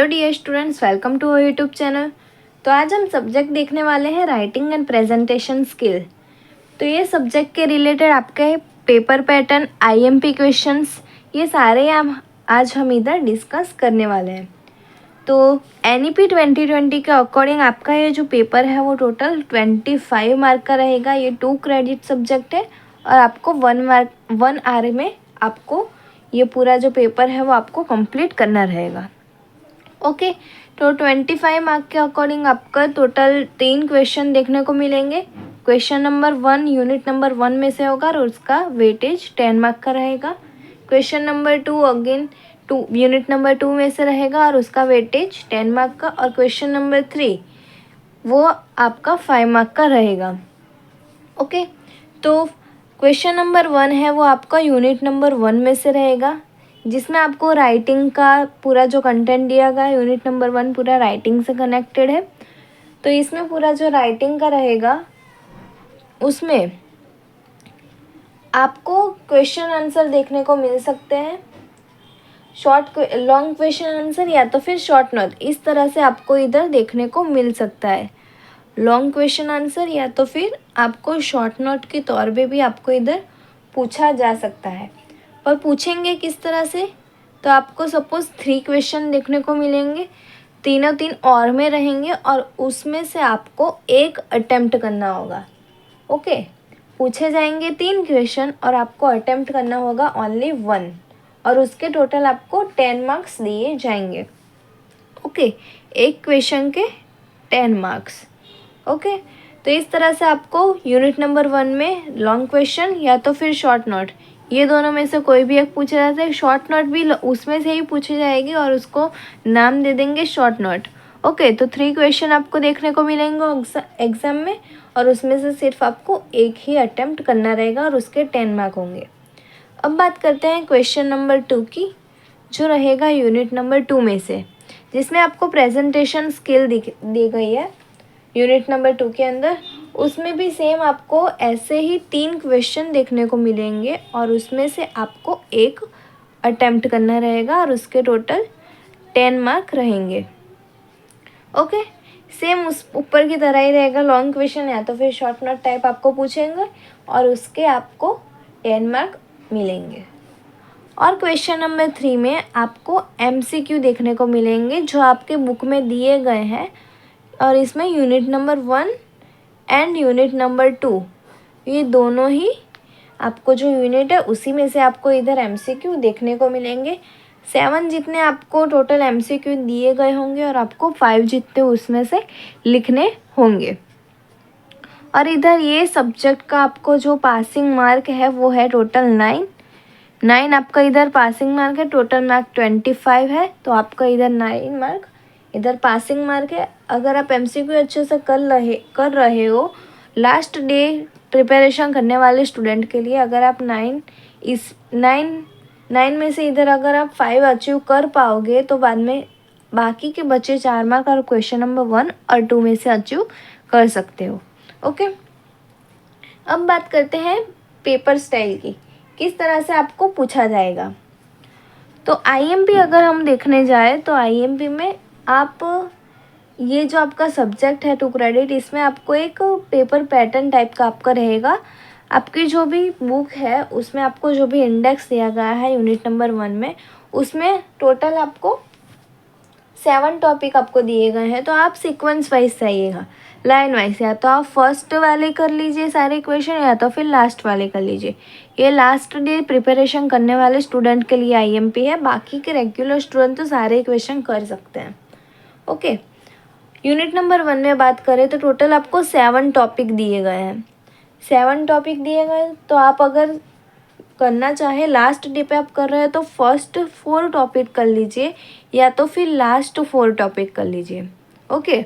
Hello dear students, welcome to our YouTube channel. तो आज हम सब्जेक्ट देखने वाले हैं राइटिंग एंड प्रेजेंटेशन स्किल। तो ये सब्जेक्ट के रिलेटेड आपके पेपर पैटर्न, आईएमपी क्वेश्चंस, ये सारे आज हम इधर डिस्कस करने वाले हैं। तो एनईपी 2020 के अकॉर्डिंग आपका ये जो पेपर है वो टोटल 25 मार्क का रहेगा। ये 2 क्रेडिट सब्जेक्ट है और आपको 1 आवर में आपको ये पूरा जो पेपर है वो आपको कंप्लीट करना रहेगा। ओके, तो 25 मार्क के अकॉर्डिंग आपका टोटल 3 क्वेश्चन देखने को मिलेंगे। क्वेश्चन नंबर 1 यूनिट नंबर 1 में से होगा और उसका वेटेज 10 मार्क का रहेगा। Question number 2 again unit number 2 में से रहेगा और उसका वेटेज 10 मार्क का। और क्वेश्चन नंबर 3 वो आपका 5 मार्क का रहेगा। ओके, तो क्वेश्चन नंबर 1 है वो आपका यूनिट नंबर 1 में से रहेगा, जिसमें आपको राइटिंग का पूरा जो कंटेंट दिया गया है, यूनिट नंबर 1 पूरा राइटिंग से कनेक्टेड है। तो इसमें पूरा जो राइटिंग का रहेगा उसमें आपको क्वेश्चन आंसर देखने को मिल सकते हैं, लॉन्ग क्वेश्चन आंसर या तो फिर शॉर्ट नोट, इस तरह से आपको इधर देखने को मिल सकता है। लॉन्ग क्वेश्चन आंसर या तो फिर आपको शॉर्ट नोट के तौर पे भी आपको इधर पूछा जा सकता है। और पूछेंगे किस तरह से, तो आपको सपोज़ 3 क्वेश्चन देखने को मिलेंगे, तीनों 3 और में रहेंगे और उसमें से आपको एक अटेम्प्ट करना होगा। ओके, पूछे जाएंगे 3 क्वेश्चन और आपको अटेम्प्ट करना होगा ओनली 1 और उसके टोटल आपको 10 मार्क्स दिए जाएंगे। ओके, एक क्वेश्चन के 10 मार्क्स। ओके, तो इस तरह से आपको यूनिट नंबर 1 में लॉन्ग क्वेश्चन या तो फिर शॉर्ट नोट, ये दोनों में से कोई भी एक पूछा जाता है। शॉर्ट नोट भी उसमें से ही पूछी जाएगी और उसको नाम दे देंगे शॉर्ट नोट। ओके, तो 3 क्वेश्चन आपको देखने को मिलेंगे एग्ज़ाम में और उसमें से सिर्फ आपको एक ही अटेम्प्ट करना रहेगा और उसके 10 मार्क होंगे। अब बात करते हैं क्वेश्चन नंबर 2 की, जो रहेगा यूनिट नंबर 2 में से, जिसमें आपको प्रेजेंटेशन स्किल दी गई है यूनिट नंबर 2 के अंदर। उसमें भी सेम आपको ऐसे ही 3 क्वेश्चन देखने को मिलेंगे और उसमें से आपको एक अटेम्प्ट करना रहेगा और उसके टोटल 10 मार्क रहेंगे। ओके, सेम उस ऊपर की तरह ही रहेगा। लॉन्ग क्वेश्चन या तो फिर शॉर्ट नोट टाइप आपको पूछेंगे और उसके आपको 10 मार्क मिलेंगे। और क्वेश्चन नंबर 3 में आपको MCQ देखने को मिलेंगे जो आपके बुक में दिए गए हैं और इसमें unit number 1 and unit number 2 ये दोनों ही आपको जो यूनिट है उसी में से आपको इधर MCQ देखने को मिलेंगे। 7 जितने आपको टोटल MCQ दिए गए होंगे और आपको 5 जितने उसमें से लिखने होंगे। और इधर ये सब्जेक्ट का आपको जो पासिंग मार्क है वो है टोटल 9 आपका इधर पासिंग मार्क है। टोटल मार्क 25 है, तो आपका इधर 9 मार्क इधर पासिंग मार्क है। अगर आप MCQ अच्छे से कर रहे हो, लास्ट डे प्रिपरेशन करने वाले स्टूडेंट के लिए, अगर आप 9 में से इधर अगर आप 5 अचीव कर पाओगे तो बाद में बाकी के बचे 4 मार्क और क्वेश्चन नंबर 1 और 2 में से अचीव कर सकते हो। ओके, अब बात करते हैं पेपर स्टाइल की, किस तरह से आपको पूछा जाएगा। तो IMP अगर हम देखने जाए तो IMP में आप ये जो आपका सब्जेक्ट है 2 क्रेडिट, इसमें आपको एक पेपर पैटर्न टाइप का आपका रहेगा। आपकी जो भी बुक है उसमें आपको जो भी इंडेक्स दिया गया है यूनिट नंबर 1 में, उसमें टोटल आपको 7 टॉपिक आपको दिए गए हैं। तो आप सीक्वेंस वाइज चाहिएगा, लाइन वाइज, या तो आप फर्स्ट वाले कर लीजिए सारे क्वेश्चन या तो फिर लास्ट वाले कर लीजिए। ये लास्ट डे प्रिपरेशन करने वाले स्टूडेंट के लिए IMP है, बाकी के रेगुलर स्टूडेंट तो सारे क्वेश्चन कर सकते हैं। ओके, यूनिट नंबर 1 में बात करें तो टोटल आपको 7 टॉपिक दिए गए हैं। 7 टॉपिक दिए गए, तो आप अगर करना चाहे लास्ट डे पे आप कर रहे हैं तो फर्स्ट 4 टॉपिक कर लीजिए या तो फिर लास्ट 4 टॉपिक कर लीजिए। ओके,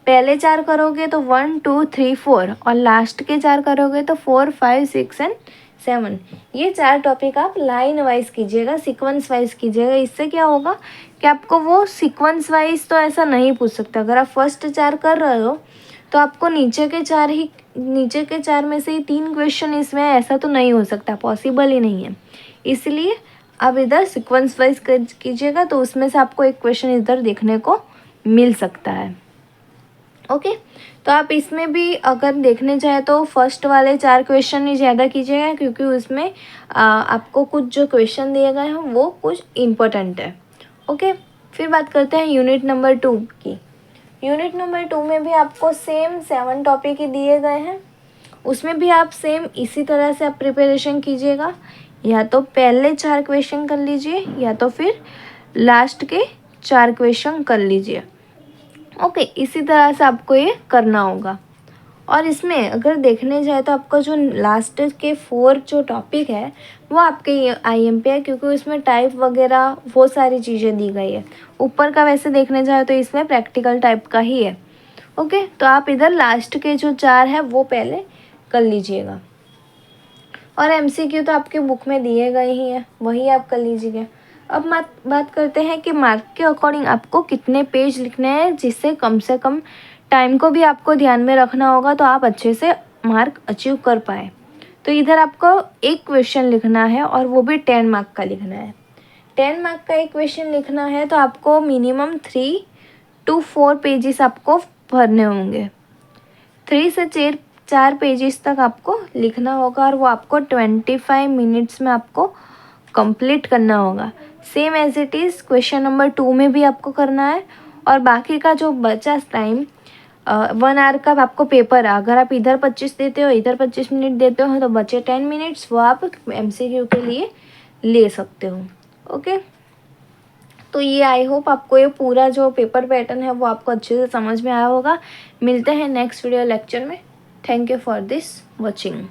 पहले 4 करोगे तो 1 2 3 4 और लास्ट के 4 करोगे तो 4 5 6 एंड 7। ये 4 टॉपिक आप लाइन वाइज कीजिएगा, सीक्वेंस वाइज कीजिएगा। इससे क्या होगा कि आपको वो सीक्वेंस वाइज तो ऐसा नहीं पूछ सकता। अगर आप फर्स्ट 4 कर रहे हो तो आपको नीचे के 4 में से ही 3 क्वेश्चन इसमें, ऐसा तो नहीं हो सकता, पॉसिबल ही नहीं है। इसलिए आप इधर सीक्वेंस वाइज कीजिएगा तो उसमें से आपको एक क्वेश्चन इधर देखने को मिल सकता है। ओके, तो आप इसमें भी अगर देखने जाए तो फर्स्ट वाले 4 क्वेश्चन ही ज़्यादा कीजिएगा, क्योंकि उसमें आपको कुछ जो क्वेश्चन दिए गए हैं वो कुछ इम्पोर्टेंट है। ओके, फिर बात करते हैं यूनिट नंबर 2 की। यूनिट नंबर 2 में भी आपको सेम 7 टॉपिक ही दिए गए हैं। उसमें भी आप सेम इसी तरह से आप प्रिपरेशन कीजिएगा, या तो पहले 4 क्वेश्चन कर लीजिए या तो फिर लास्ट के 4 क्वेश्चन कर लीजिए। ओके, इसी तरह से आपको ये करना होगा। और इसमें अगर देखने जाए तो आपका जो लास्ट के 4 जो टॉपिक है वो आपके IM पे है, क्योंकि उसमें टाइप वगैरह वो सारी चीज़ें दी गई है। ऊपर का वैसे देखने जाए तो इसमें प्रैक्टिकल टाइप का ही है। ओके, तो आप इधर लास्ट के जो 4 है वो पहले कर लीजिएगा। और MCQ तो आपके बुक में दिए गए ही हैं, वही आप कर लीजिएगा। अब बात करते हैं कि मार्क के अकॉर्डिंग आपको कितने पेज लिखने हैं, जिससे कम से कम टाइम को भी आपको ध्यान में रखना होगा, तो आप अच्छे से मार्क अचीव कर पाए। तो इधर आपको एक क्वेश्चन लिखना है और वो भी 10 मार्क का लिखना है। 10 मार्क का एक क्वेश्चन लिखना है तो आपको मिनिमम 3 to 4 पेजेस आपको भरने होंगे। 3 से 4 पेजेस तक आपको लिखना होगा और वो आपको 25 मिनट्स में आपको कंप्लीट करना होगा। Same as it is question number 2 में भी आपको करना है। और बाकी का जो बचा टाइम 1 आवर का आपको पेपर है, अगर आप इधर 25 देते हो इधर 25 मिनट देते हो तो बचे 10 मिनट्स वो आप MCQ के लिए ले सकते हो। ओके, तो ये आई होप आपको ये पूरा जो पेपर पैटर्न है वो आपको अच्छे से समझ में आया होगा। मिलते हैं नेक्स्ट वीडियो लेक्चर में। Thank you for this watching.